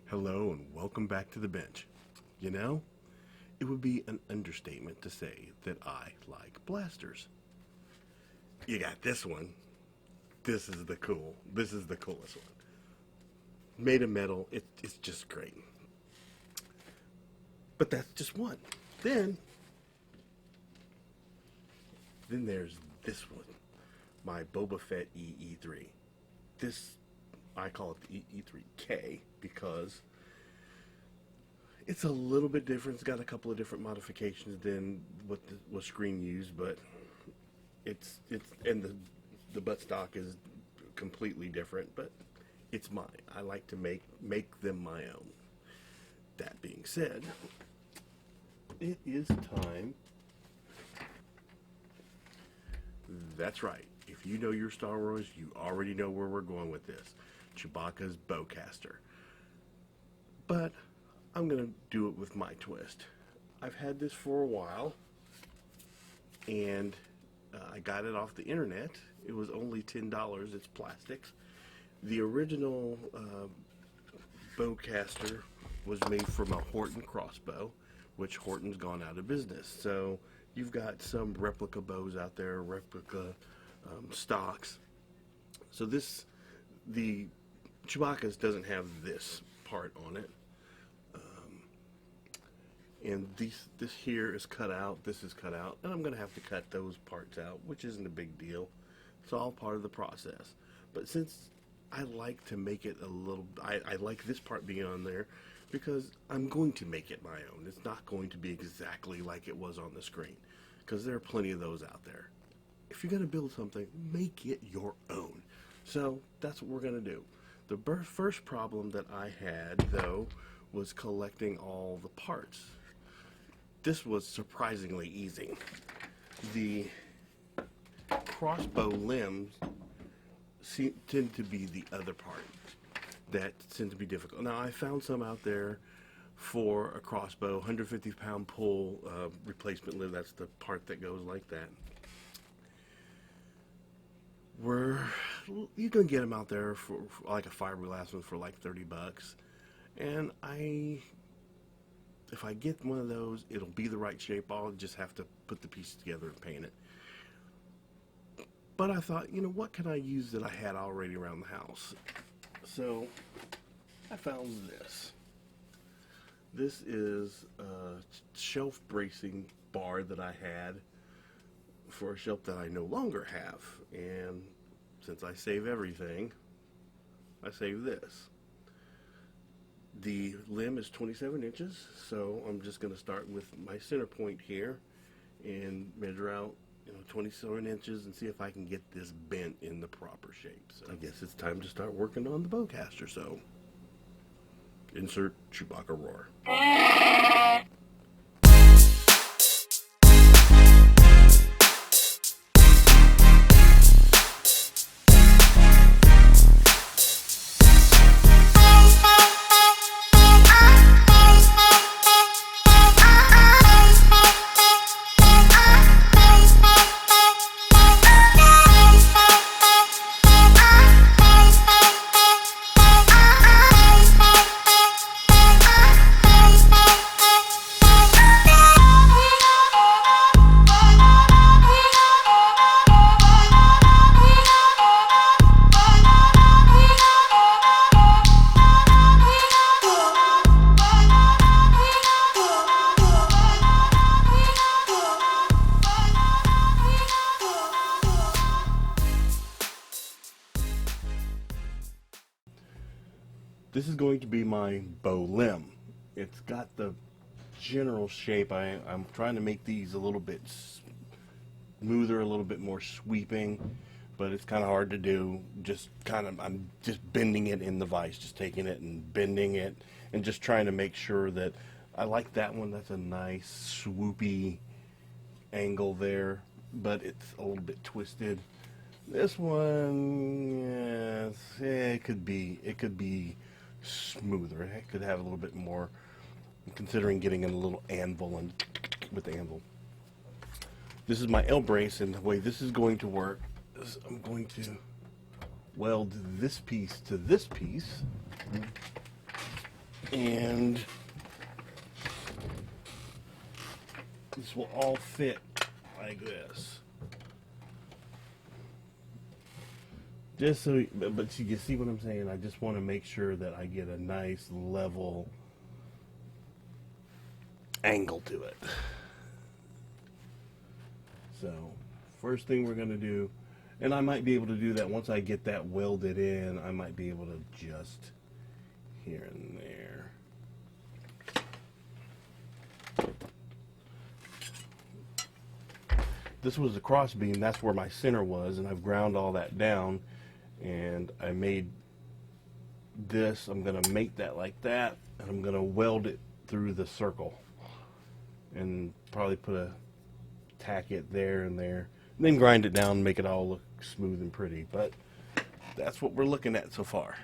Hello and welcome back to the bench. You know, it would be an understatement to say that I like blasters. You got this one. This is the coolest one. Made of metal, it's just great. But that's just one. Then there's this one, my Boba Fett EE3. This, I call it the EE3K because it's a little bit different. It's got a couple of different modifications than what Screen used, but it's and the buttstock is completely different, but it's mine. I like to make them my own. That being said, it is time. That's right. If you know your Star Wars, you already know where we're going with this. Chewbacca's Bowcaster. But I'm going to do it with my twist. I've had this for a while, and I got it off the internet. It was only $10. It's plastics. The original Bowcaster was made from a Horton crossbow, which Horton's gone out of business. So you've got some replica bows out there, replica stocks. So the Chewbacca's doesn't have this part on it. And this here is cut out, this is cut out, and I'm going to have to cut those parts out, which isn't a big deal. It's all part of the process. But since I like to make it a little, I like this part being on there because I'm going to make it my own. It's not going to be exactly like it was on the screen, because there are plenty of those out there. If you're going to build something, make it your own. So that's what we're going to do. The first problem that I had, though, was collecting all the parts. This was surprisingly easy. The crossbow limbs tend to be the other part that tend to be difficult. Now, I found some out there for a crossbow, 150-pound pull replacement limb. That's the part that goes like that. You can get them out there for like a fiberglass one for like $30, and if I get one of those, it'll be the right shape. I'll just have to put the pieces together and paint it. But I thought, you know, what can I use that I had already around the house? So I found this. This is a shelf bracing bar that I had for a shelf that I no longer have. And since I save everything, I save this. The limb is 27 inches, so I'm just going to start with my center point here and measure out 27 inches and see if I can get this bent in the proper shape. So I guess it's time to start working on the Bowcaster, so insert Chewbacca roar. This is going to be my bow limb. It's got the general shape. I'm trying to make these a little bit smoother, a little bit more sweeping, but it's kind of hard to do. I'm just bending it in the vise, just taking it and bending it and just trying to make sure that I like that one. That's a nice swoopy angle there, but it's a little bit twisted. This one, yes, it could be smoother. It could have a little bit more. I'm considering getting in a little anvil and with the anvil. This is my L brace, and the way this is going to work is I'm going to weld this piece to this piece And this will all fit like this. Just so, but you see what I'm saying? I just want to make sure that I get a nice level angle to it. So, first thing we're going to do, and I might be able to do that once I get that welded in, I might be able to adjust here and there. This was the cross beam, that's where my center was, and I've ground all that down, and I made this, I'm going to make that like that, and I'm going to weld it through the circle, and probably tack it there and there, and then grind it down and make it all look smooth and pretty. But that's what we're looking at so far.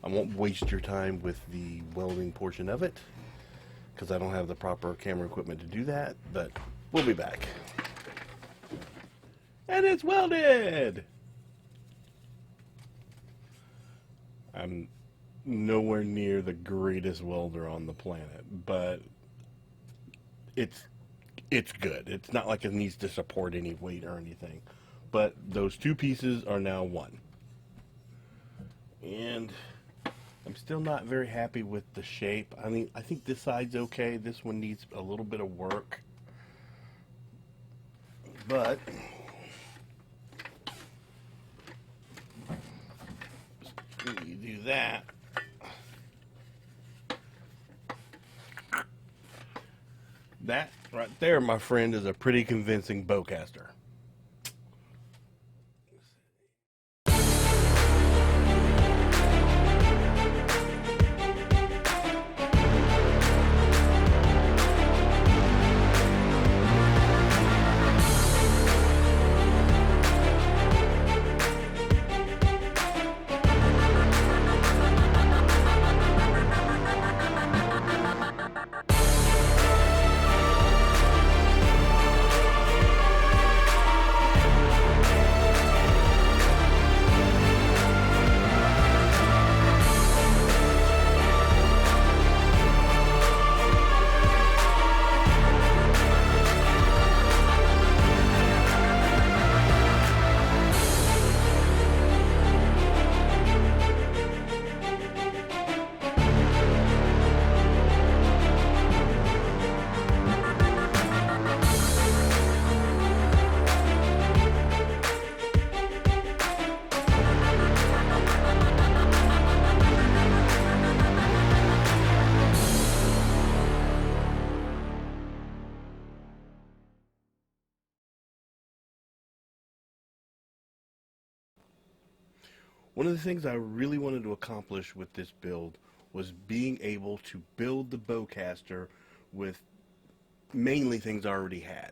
I won't waste your time with the welding portion of it, because I don't have the proper camera equipment to do that, but we'll be back. And it's welded! I'm nowhere near the greatest welder on the planet, but it's good. It's not like it needs to support any weight or anything. But those two pieces are now one. And I'm still not very happy with the shape. I mean, I think this side's okay. This one needs a little bit of work. But you do that. That right there, my friend, is a pretty convincing bowcaster. One of the things I really wanted to accomplish with this build was being able to build the bowcaster with mainly things I already had.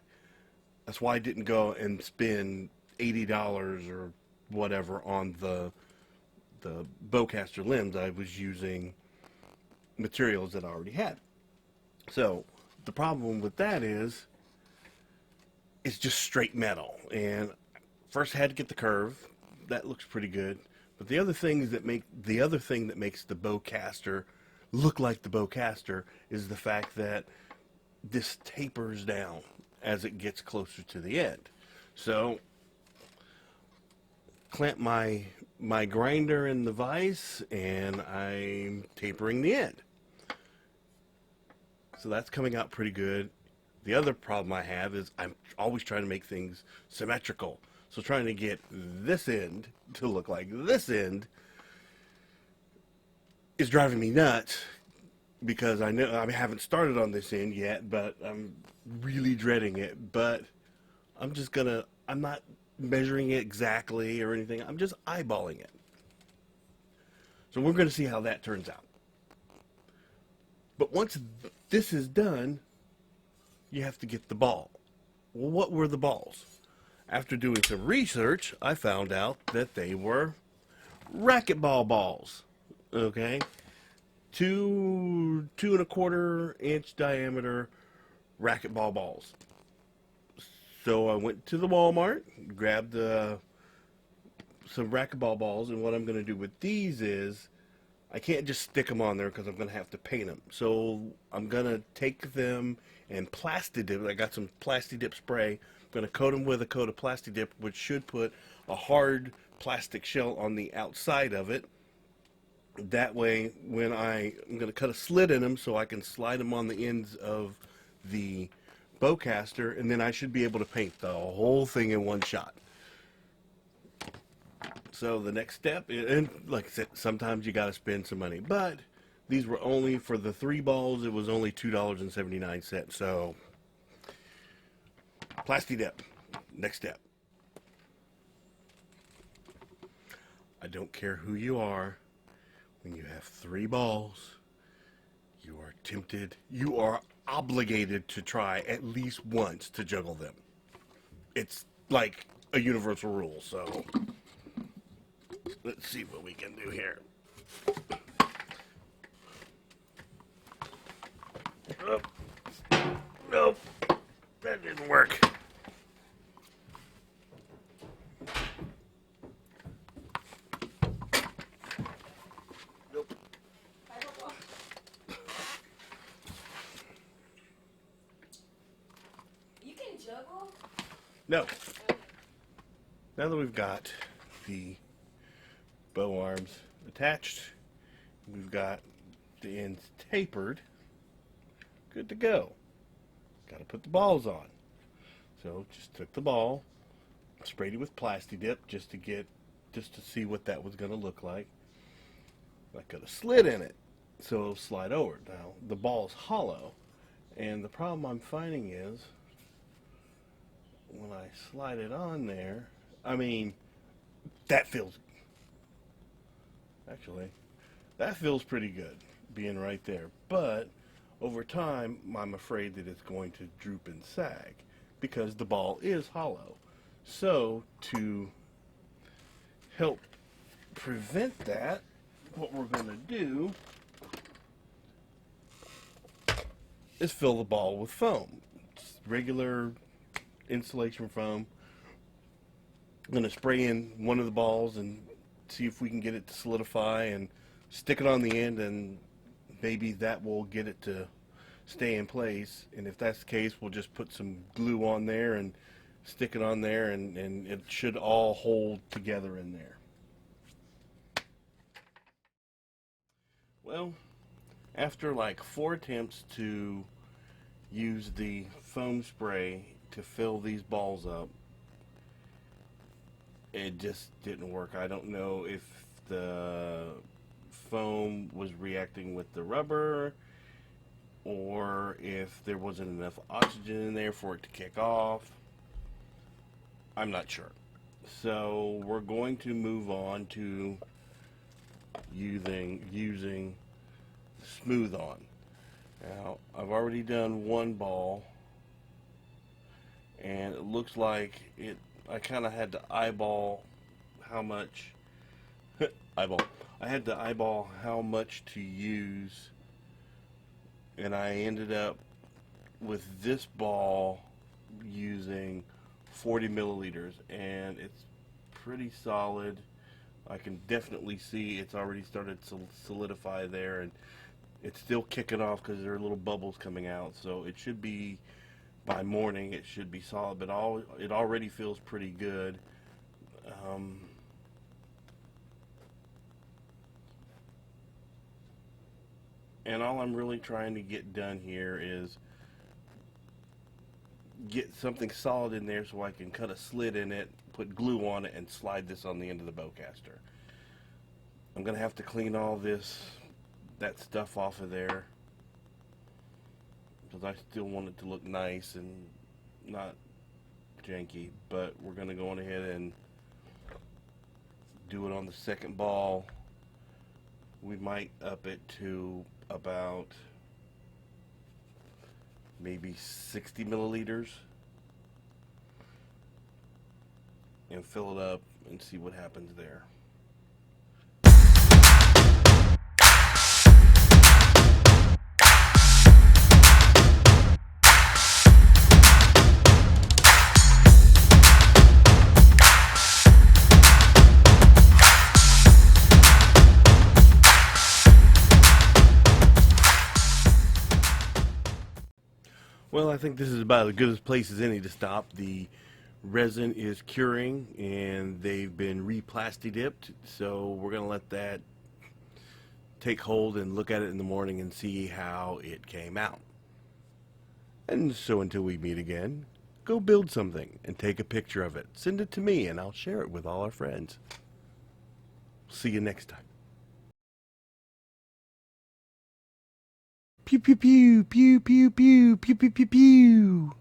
That's why I didn't go and spend $80 or whatever on the bowcaster limbs. I was using materials that I already had. So the problem with that is it's just straight metal, and first I had to get the curve. That looks pretty good. But the other thing that makes the bowcaster look like the bowcaster is the fact that this tapers down as it gets closer to the end. So clamp my grinder in the vise, and I'm tapering the end. So that's coming out pretty good. The other problem I have is I'm always trying to make things symmetrical. So trying to get this end to look like this end is driving me nuts, because I know I haven't started on this end yet, but I'm really dreading it. But I'm not measuring it exactly or anything. I'm just eyeballing it. So we're going to see how that turns out. But once this is done, you have to get the ball. Well, what were the balls? After doing some research, I found out that they were racquetball balls. Okay, 2.25 inch diameter racquetball balls. So I went to the Walmart, grabbed some racquetball balls, and what I'm going to do with these is I can't just stick them on there because I'm going to have to paint them. So I'm going to take them and plasti dip. I got some plasti dip spray. I'm going to coat them with a coat of plasti dip, which should put a hard plastic shell on the outside of it. That way, when I'm going to cut a slit in them so I can slide them on the ends of the Bowcaster, and then I should be able to paint the whole thing in one shot. So the next step, and like I said, sometimes you got to spend some money, but these were only for the 3 balls. It was only $2.79. So plasti dip, next step. I don't care who you are. When you have 3 balls, you are tempted, you are obligated to try at least once to juggle them. It's like a universal rule. So let's see what we can do here. Oh, nope, that didn't work. Nope. You can juggle? No. Now that we've got the bow arms attached, we've got the ends tapered, good to go. Got to put the balls on. So just took the ball, sprayed it with plasti dip just to see what that was going to look like. I got a slit in it so it'll slide over. Now the ball's hollow, and the problem I'm finding is when I slide it on there, I mean, that feels pretty good being right there, but over time I'm afraid that it's going to droop and sag because the ball is hollow. So to help prevent that, what we're going to do is fill the ball with foam. It's regular insulation foam. I'm going to spray in one of the balls and see if we can get it to solidify and stick it on the end, and maybe that will get it to stay in place. And if that's the case, we'll just put some glue on there and stick it on there, and it should all hold together in there. Well, after like 4 attempts to use the foam spray to fill these balls up, it just didn't work. I don't know if the foam was reacting with the rubber or if there wasn't enough oxygen in there for it to kick off. I'm not sure. So we're going to move on to using smooth on. Now I've already done 1 ball, and it looks like I kind of had to eyeball how much I had to eyeball how much to use, and I ended up with this ball using 40 milliliters, and it's pretty solid. I can definitely see it's already started to solidify there, and it's still kicking off because there are little bubbles coming out. So it should be, by morning, it should be solid, but it already feels pretty good. And all I'm really trying to get done here is get something solid in there so I can cut a slit in it, put glue on it, and slide this on the end of the Bowcaster. I'm going to have to clean all that stuff off of there, because I still want it to look nice and not janky. But we're going to go on ahead and do it on the second ball. We might up it to about maybe 60 milliliters and fill it up and see what happens there. Well, I think this is about as good a place as any to stop. The resin is curing and they've been re-plasti dipped, so we're going to let that take hold and look at it in the morning and see how it came out. And so until we meet again, go build something and take a picture of it. Send it to me and I'll share it with all our friends. See you next time. Pew pew pew pew pew pew pew pew pew pew.